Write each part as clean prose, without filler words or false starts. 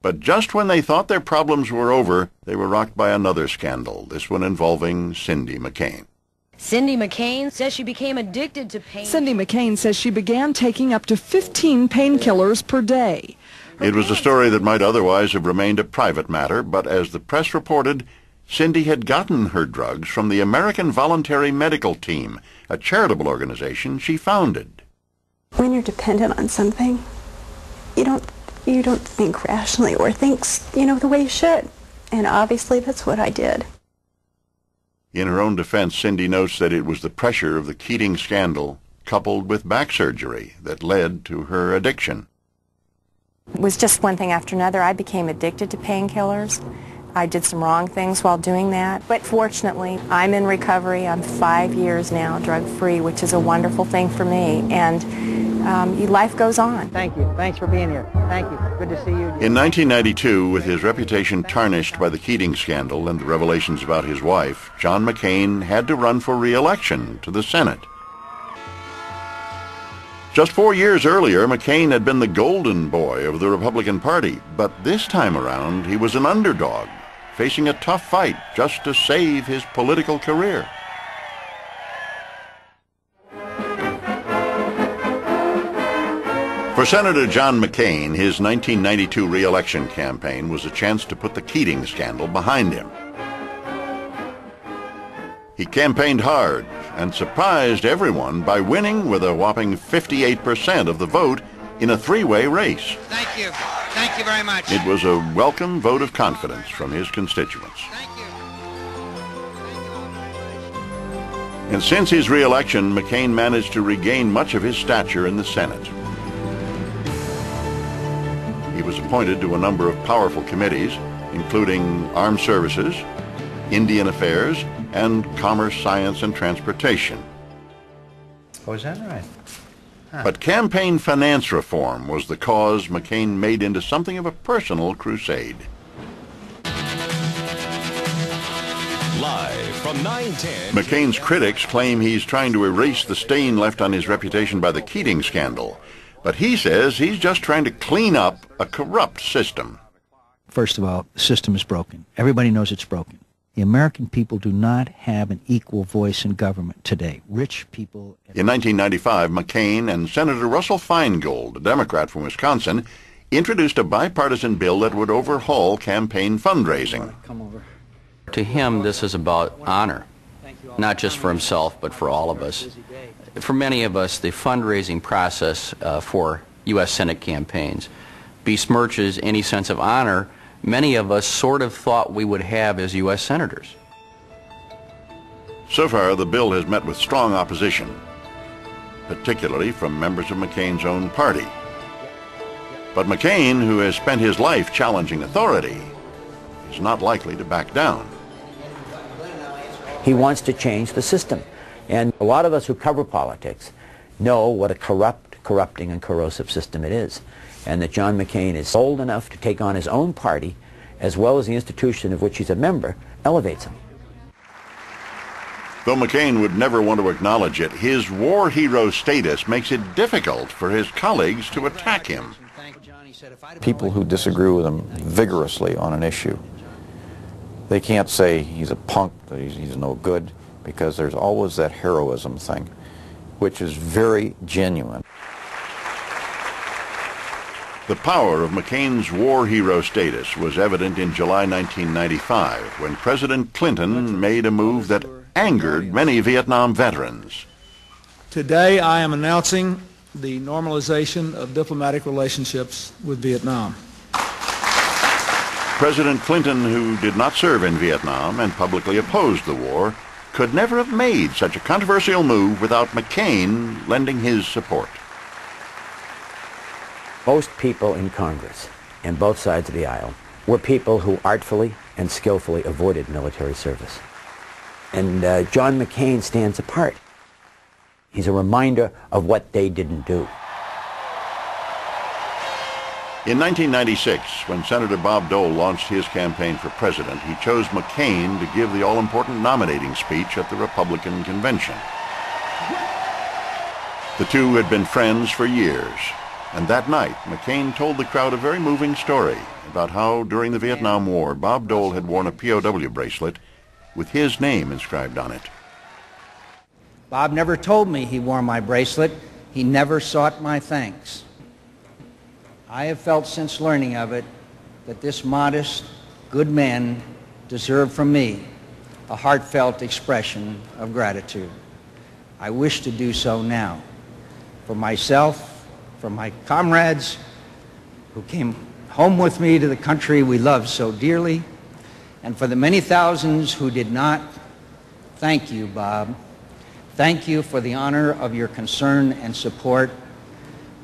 But just when they thought their problems were over, they were rocked by another scandal, this one involving Cindy McCain. Cindy McCain says she became addicted to pain. Cindy McCain says she began taking up to 15 painkillers per day. It was a story that might otherwise have remained a private matter, but as the press reported, Cindy had gotten her drugs from the American Voluntary Medical Team, a charitable organization she founded. When you're dependent on something, you don't think rationally or think, the way you should. And obviously that's what I did. In her own defense, Cindy notes that it was the pressure of the Keating scandal, coupled with back surgery, that led to her addiction. It was just one thing after another. I became addicted to painkillers. I did some wrong things while doing that. But fortunately, I'm in recovery. I'm 5 years now drug-free, which is a wonderful thing for me. And life goes on. Thank you. Thanks for being here. Thank you. Good to see you. In 1992, with his reputation tarnished by the Keating scandal and the revelations about his wife, John McCain had to run for re-election to the Senate. Just 4 years earlier, McCain had been the golden boy of the Republican Party, but this time around he was an underdog, facing a tough fight just to save his political career. For Senator John McCain, his 1992 re-election campaign was a chance to put the Keating scandal behind him. He campaigned hard and surprised everyone by winning with a whopping 58% of the vote in a three-way race. Thank you. Thank you very much. It was a welcome vote of confidence from his constituents. Thank you. And since his re-election, McCain managed to regain much of his stature in the Senate. He was appointed to a number of powerful committees, including Armed Services, Indian Affairs, and Commerce, Science, and Transportation. Oh, is that right? Huh. But campaign finance reform was the cause McCain made into something of a personal crusade. Live from 910. McCain's critics claim he's trying to erase the stain left on his reputation by the Keating scandal. But he says he's just trying to clean up a corrupt system. First of all, the system is broken. Everybody knows it's broken. The American people do not have an equal voice in government today. Rich people... In 1995, McCain and Senator Russell Feingold, a Democrat from Wisconsin, introduced a bipartisan bill that would overhaul campaign fundraising. To him, this is about honor, not just for himself, but for all of us. For many of us, the fundraising process for U.S. Senate campaigns besmirches any sense of honor many of us sort of thought we would have as U.S. senators. So far, the bill has met with strong opposition, particularly from members of McCain's own party. But McCain, who has spent his life challenging authority, is not likely to back down. He wants to change the system. And a lot of us who cover politics know what a corrupting, and corrosive system it is. And that John McCain is bold enough to take on his own party, as well as the institution of which he's a member, elevates him. Though McCain would never want to acknowledge it, his war hero status makes it difficult for his colleagues to attack him. People who disagree with him vigorously on an issue, they can't say he's a punk, that he's no good, because there's always that heroism thing, which is very genuine. The power of McCain's war hero status was evident in July 1995, when President Clinton made a move that angered many Vietnam veterans. Today, I am announcing the normalization of diplomatic relationships with Vietnam. President Clinton, who did not serve in Vietnam and publicly opposed the war, could never have made such a controversial move without McCain lending his support. Most people in Congress, and both sides of the aisle, were people who artfully and skillfully avoided military service. And John McCain stands apart. He's a reminder of what they didn't do. In 1996, when Senator Bob Dole launched his campaign for president, he chose McCain to give the all-important nominating speech at the Republican convention. The two had been friends for years, and that night, McCain told the crowd a very moving story about how, during the Vietnam War, Bob Dole had worn a POW bracelet with his name inscribed on it. Bob never told me he wore my bracelet. He never sought my thanks. I have felt since learning of it that this modest, good man deserved from me a heartfelt expression of gratitude. I wish to do so now. For myself, for my comrades who came home with me to the country we love so dearly, and for the many thousands who did not, thank you, Bob. Thank you for the honor of your concern and support.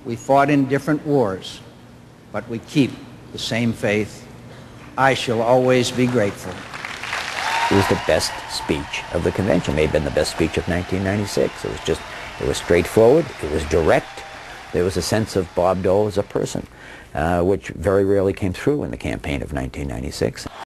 We fought in different wars, but we keep the same faith. I shall always be grateful. It was the best speech of the convention. It may have been the best speech of 1996. It was straightforward, it was direct. There was a sense of Bob Dole as a person, which very rarely came through in the campaign of 1996.